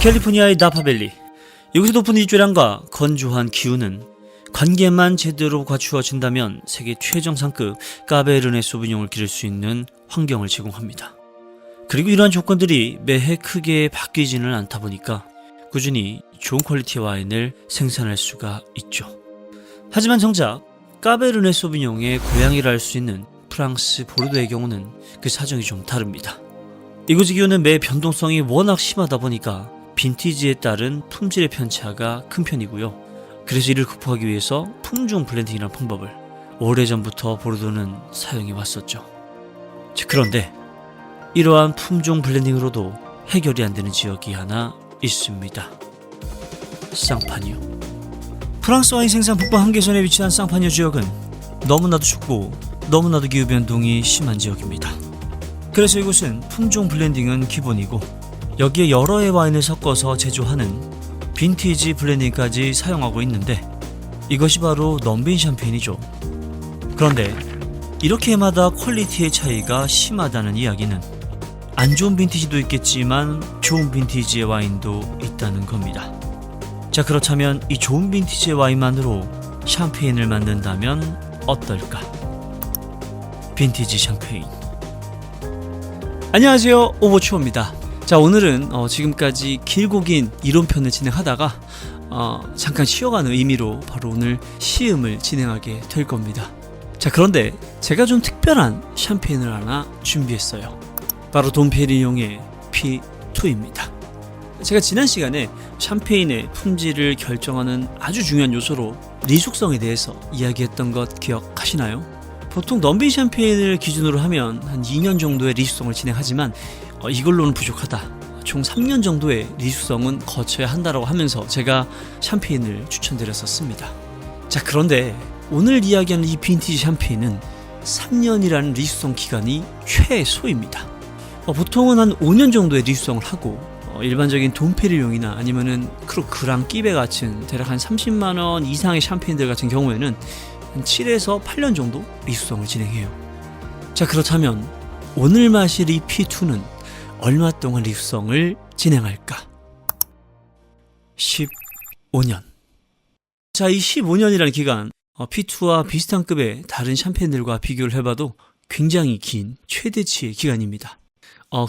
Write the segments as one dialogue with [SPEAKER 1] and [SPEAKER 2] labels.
[SPEAKER 1] 캘리포니아의 나파밸리, 여기서 높은 일조량과 건조한 기후는 관계만 제대로 갖추어진다면 세계 최정상급 까베르네 소비뇽을 기를 수 있는 환경을 제공합니다. 그리고 이러한 조건들이 매해 크게 바뀌지는 않다 보니까 꾸준히 좋은 퀄리티의 와인을 생산할 수가 있죠. 하지만 정작 까베르네 소비뇽의 고향이라 할 수 있는 프랑스 보르도의 경우는 그 사정이 좀 다릅니다. 이곳의 기후는 매 변동성이 워낙 심하다 보니까 빈티지에 따른 품질의 편차가 큰 편이고요. 그래서 이를 극복하기 위해서 품종 블렌딩이라는 방법을 오래전부터 보르도는 사용해 왔었죠. 그런데 이러한 품종 블렌딩으로도 해결이 안 되는 지역이 하나 있습니다. 쌍파뉴. 프랑스 와인 생산 북부 한계선에 위치한 쌍파뉴 지역은 너무나도 춥고 너무나도 기후변동이 심한 지역입니다. 그래서 이곳은 품종 블렌딩은 기본이고 여기에 여러 해 와인을 섞어서 제조하는 빈티지 블렌딩까지 사용하고 있는데 이것이 바로 넘빈 샴페인이죠. 그런데 이렇게 해마다 퀄리티의 차이가 심하다는 이야기는 안 좋은 빈티지도 있겠지만 좋은 빈티지의 와인도 있다는 겁니다. 자, 그렇다면 이 좋은 빈티지의 와인만으로 샴페인을 만든다면 어떨까? 빈티지 샴페인. 안녕하세요, 오버추어입니다. 자, 오늘은 지금까지 길고 긴 이론편을 진행하다가 잠깐 쉬어가는 의미로 바로 오늘 시음을 진행하게 될 겁니다. 자, 그런데 제가 좀 특별한 샴페인을 하나 준비했어요. 바로 돈페리뇽의 P2입니다. 제가 지난 시간에 샴페인의 품질을 결정하는 아주 중요한 요소로 리숙성에 대해서 이야기했던 것 기억하시나요? 보통 넘빈 샴페인을 기준으로 하면 한 2년 정도의 리숙성을 진행하지만 이걸로는 부족하다. 총 3년 정도의 리숙성은 거쳐야 한다고 하면서 제가 샴페인을 추천드렸었습니다. 자, 그런데 오늘 이야기하는 이 빈티지 샴페인은 3년이라는 리숙성 기간이 최소입니다. 보통은 한 5년 정도의 리숙성을 하고 일반적인 돈페리뇽이나 아니면은 그랑 끼베 같은 대략 한 30만원 이상의 샴페인들 같은 경우에는 한 7에서 8년 정도 리숙성을 진행해요. 자, 그렇다면 오늘 마실 이 P2는 얼마 동안 리숙성을 진행할까? 15년. 자, 이 15년이라는 기간, P2와 비슷한 급의 다른 샴페인들과 비교를 해봐도 굉장히 긴 최대치의 기간입니다.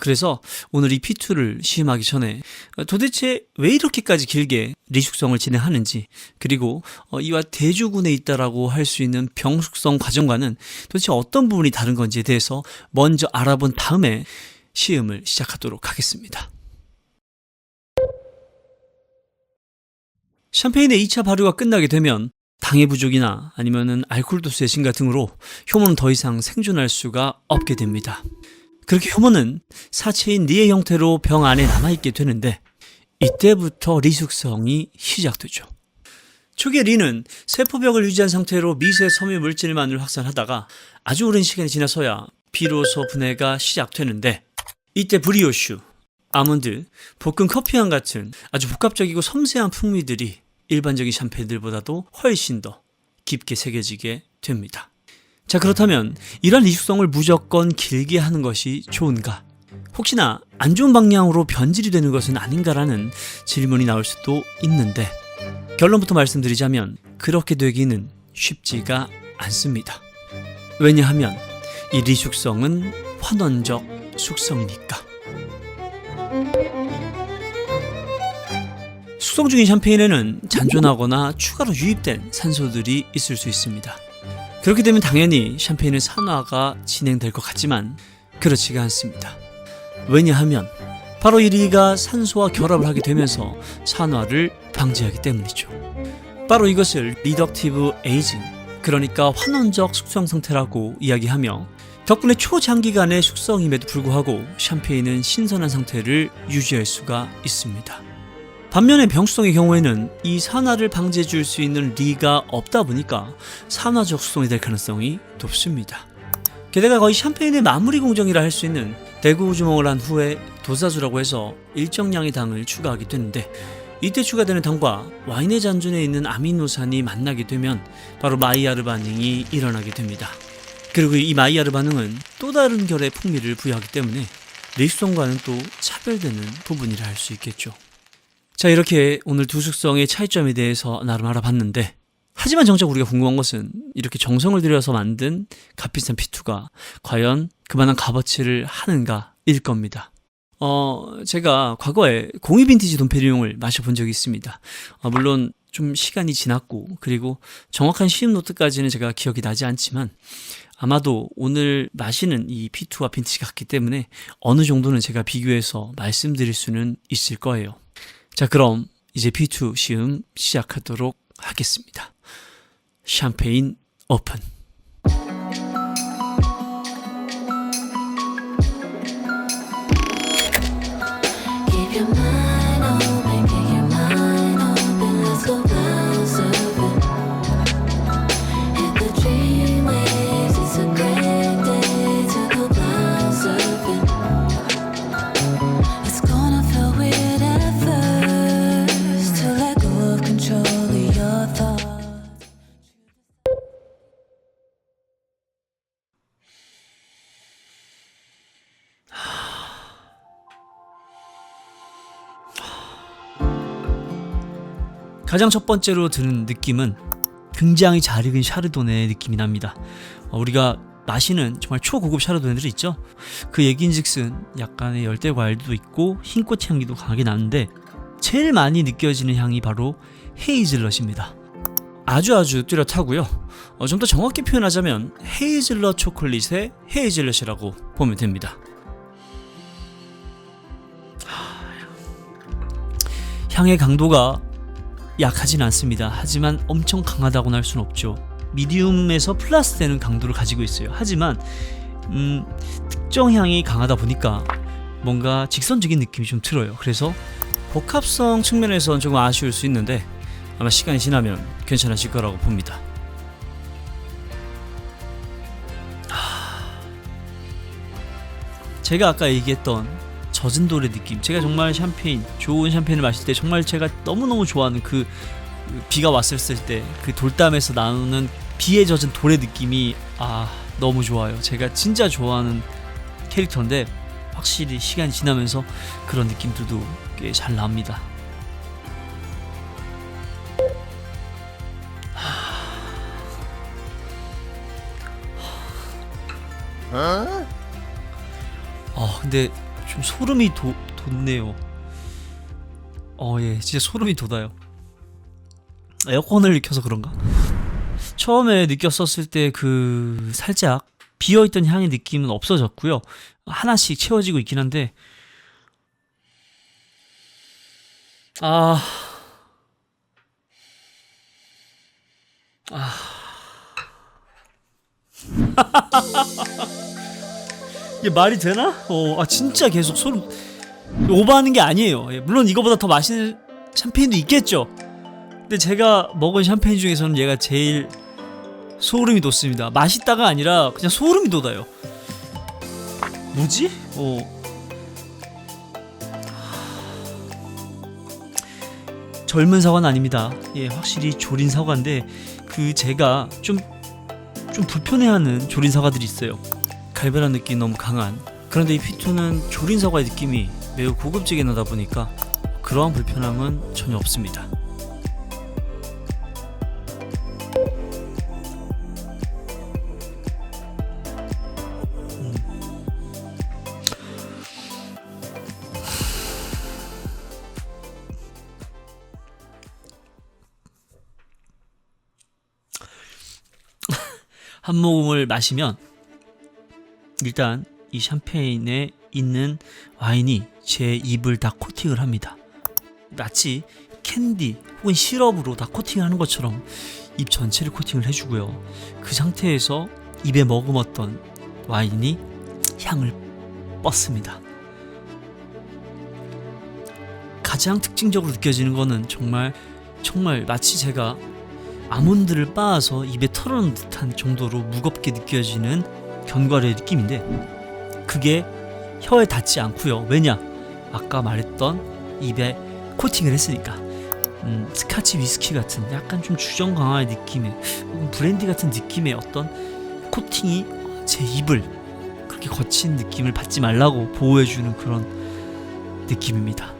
[SPEAKER 1] 그래서 오늘 이 P2를 시음하기 전에 도대체 왜 이렇게까지 길게 리숙성을 진행하는지, 그리고 이와 대조군에 있다라고 할 수 있는 병숙성 과정과는 도대체 어떤 부분이 다른 건지에 대해서 먼저 알아본 다음에 시음을 시작하도록 하겠습니다. 샴페인의 2차 발효가 끝나게 되면 당의 부족이나 아니면은 알코올 도수의 증가 등으로 효모는 더 이상 생존할 수가 없게 됩니다. 그렇게 효모는 사체인 리의 형태로 병 안에 남아있게 되는데 이때부터 리숙성이 시작되죠. 초기에 리는 세포벽을 유지한 상태로 미세 섬유 물질만을 확산하다가 아주 오랜 시간이 지나서야 비로소 분해가 시작되는데 이때 브리오슈, 아몬드, 볶은 커피향 같은 아주 복합적이고 섬세한 풍미들이 일반적인 샴페인들보다도 훨씬 더 깊게 새겨지게 됩니다. 자, 그렇다면 이러한 리숙성을 무조건 길게 하는 것이 좋은가? 혹시나 안 좋은 방향으로 변질이 되는 것은 아닌가라는 질문이 나올 수도 있는데 결론부터 말씀드리자면 그렇게 되기는 쉽지가 않습니다. 왜냐하면 이 리숙성은 환원적 숙성이니까. 숙성 중인 샴페인에는 잔존하거나 추가로 유입된 산소들이 있을 수 있습니다. 그렇게 되면 당연히 샴페인의 산화가 진행될 것 같지만 그렇지가 않습니다. 왜냐하면 바로 이 리가 산소와 결합을 하게 되면서 산화를 방지하기 때문이죠. 바로 이것을 리덕티브 에이징, 그러니까 환원적 숙성 상태라고 이야기하며 덕분에 초장기간의 숙성임에도 불구하고 샴페인은 신선한 상태를 유지할 수가 있습니다. 반면에 병숙성의 경우에는 이 산화를 방지해 줄 수 있는 리가 없다 보니까 산화적 숙성이 될 가능성이 높습니다. 게다가 거의 샴페인의 마무리 공정이라 할 수 있는 대구 주몽을 한 후에 도사주라고 해서 일정량의 당을 추가하게 되는데 이때 추가되는 당과 와인의 잔존에 있는 아미노산이 만나게 되면 바로 마이야르 반응이 일어나게 됩니다. 그리고 이 마이야르 반응은 또 다른 결의 풍미를 부여하기 때문에 내수성과는 또 차별되는 부분이라 할 수 있겠죠. 자, 이렇게 오늘 두 숙성의 차이점에 대해서 나름 알아봤는데, 하지만 정작 우리가 궁금한 것은 이렇게 정성을 들여서 만든 값비싼 P2가 과연 그만한 값어치를 하는가일 겁니다. 제가 과거에 공이 빈티지 돈페리뇽을 마셔본 적이 있습니다. 물론 좀 시간이 지났고, 그리고 정확한 시음 노트까지는 제가 기억이 나지 않지만, 아마도 오늘 마시는 이 P2와 빈티지 같기 때문에 어느 정도는 제가 비교해서 말씀드릴 수는 있을 거예요. 자, 그럼 이제 P2 시음 시작하도록 하겠습니다. 샴페인 오픈. 가장 첫 번째로 드는 느낌은 굉장히 잘 익은 샤르도네 느낌이 납니다. 우리가 마시는 정말 초고급 샤르도네들이 있죠. 그 얘기인즉슨 약간의 열대 과일도 있고 흰꽃 향기도 강하게 나는데 제일 많이 느껴지는 향이 바로 헤이즐넛입니다. 아주 뚜렷하고요. 좀 더 정확히 표현하자면 헤이즐넛 초콜릿의 헤이즐넛이라고 보면 됩니다. 향의 강도가 약하진 않습니다. 하지만 엄청 강하다고는 할 수는 없죠. 미디움에서 플러스 되는 강도를 가지고 있어요. 하지만 특정 향이 강하다 보니까 뭔가 직선적인 느낌이 좀 들어요. 그래서 복합성 측면에서는 조금 아쉬울 수 있는데 아마 시간이 지나면 괜찮아질 거라고 봅니다. 제가 아까 얘기했던 젖은 돌의 느낌, 제가 정말 좋은 샴페인을 마실 때 정말 제가 너무너무 좋아하는 그 비가 왔을 때 그 돌담에서 나오는 비에 젖은 돌의 느낌이 너무 좋아요. 제가 진짜 좋아하는 캐릭터인데 확실히 시간이 지나면서 그런 느낌들도 꽤 잘 납니다. 근데 좀 소름이 돋네요. 예, 진짜 소름이 돋아요. 에어컨을 켜서 그런가? 처음에 느꼈었을 때 그 살짝 비어있던 향의 느낌은 없어졌고요. 하나씩 채워지고 있긴 한데 이게 말이 되나? 진짜 계속 소름. 오버하는 게 아니에요. 물론 이거보다 더 맛있는 샴페인도 있겠죠. 근데 제가 먹은 샴페인 중에서는 얘가 제일 소름이 돋습니다. 맛있다가 아니라 그냥 소름이 돋아요. 뭐지? 젊은 사과는 아닙니다. 확실히 조린 사과인데 제가 좀 불편해하는 조린 사과들이 있어요. 갈변한 느낌이 너무 강한. 그런데 이 P2는 조린 사과의 느낌이 매우 고급지게 나다 보니까 그러한 불편함은 전혀 없습니다. 한 모금을 마시면 일단 이 샴페인에 있는 와인이 제 입을 다 코팅을 합니다. 마치 캔디 혹은 시럽으로 다 코팅하는 것처럼 입 전체를 코팅을 해주고요. 그 상태에서 입에 머금었던 와인이 향을 뻗습니다. 가장 특징적으로 느껴지는 거는 정말 마치 제가 아몬드를 빻아서 입에 털어놓은 듯한 정도로 무겁게 느껴지는 견과류의 느낌인데 그게 혀에 닿지 않고요. 왜냐? 아까 말했던 입에 코팅을 했으니까. 스카치 위스키 같은 약간 좀 주정 강화의 느낌의 혹은 브랜디 같은 느낌의 어떤 코팅이 제 입을 그렇게 그렇게 거친 느낌을 받지 말라고 보호해주는 그런 느낌입니다.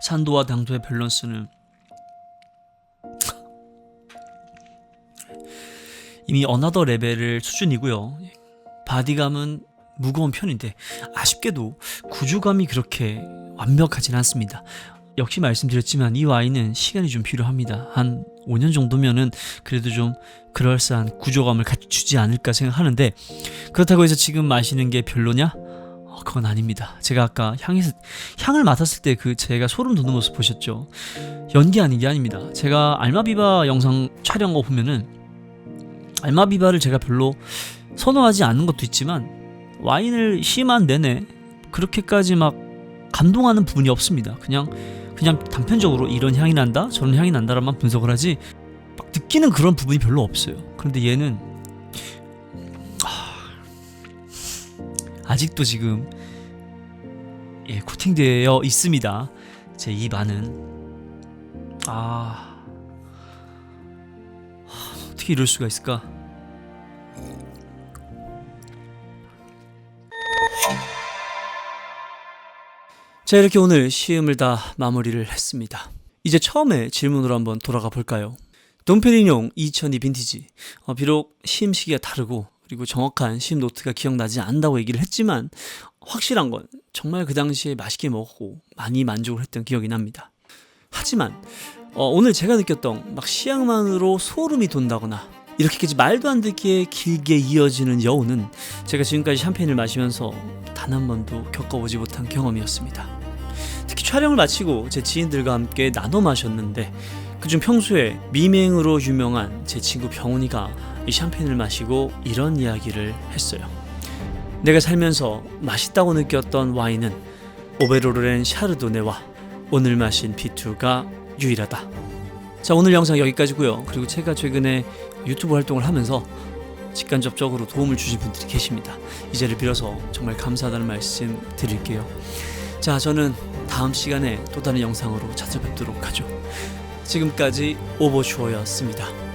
[SPEAKER 1] 산도와 당도의 밸런스는 이미 어나더 레벨의 수준이고요. 바디감은 무거운 편인데 아쉽게도 구조감이 그렇게 완벽하진 않습니다. 역시 말씀드렸지만 이 와인은 시간이 좀 필요합니다. 한 5년 정도면은 그래도 좀 그럴싸한 구조감을 갖추지 않을까 생각하는데, 그렇다고 해서 지금 마시는 게 별로냐? 그건 아닙니다. 제가 아까 향을 맡았을 때 그 제가 소름 돋는 모습 보셨죠? 연기 아닌 게 아닙니다. 제가 알마비바 영상 촬영 거 보면은 알마비바를 제가 별로 선호하지 않는 것도 있지만 와인을 시음한 내내 그렇게까지 막 감동하는 부분이 없습니다. 그냥 단편적으로 이런 향이 난다, 저런 향이 난다라만 분석을 하지 막 느끼는 그런 부분이 별로 없어요. 그런데 얘는 아직도 지금 코팅되어 있습니다. 제 입 안은. 어떻게 이럴 수가 있을까? 자, 이렇게 오늘 시음을 다 마무리를 했습니다. 이제 처음에 질문으로 한번 돌아가 볼까요? 돈페리뇽 2002 빈티지. 비록 시음 시기가 다르고 그리고 정확한 시음 노트가 기억나지 않는다고 얘기를 했지만 확실한 건 정말 그 당시에 맛있게 먹고 많이 만족을 했던 기억이 납니다. 하지만 오늘 제가 느꼈던 막 시향만으로 소름이 돋는다거나 이렇게까지 말도 안 되게 길게 이어지는 여운은 제가 지금까지 샴페인을 마시면서 단 한 번도 겪어보지 못한 경험이었습니다. 특히 촬영을 마치고 제 지인들과 함께 나눠 마셨는데 그중 평소에 미맹으로 유명한 제 친구 병훈이가 이 샴페인을 마시고 이런 이야기를 했어요. 내가 살면서 맛있다고 느꼈던 와인은 오베로렌 샤르도네와 오늘 마신 B2가 유일하다. 자, 오늘 영상 여기까지고요. 그리고 제가 최근에 유튜브 활동을 하면서 직간접적으로 도움을 주신 분들이 계십니다. 이 자리를 빌어서 정말 감사하다는 말씀 드릴게요. 자, 저는 다음 시간에 또 다른 영상으로 찾아뵙도록 하죠. 지금까지 오버슈어였습니다.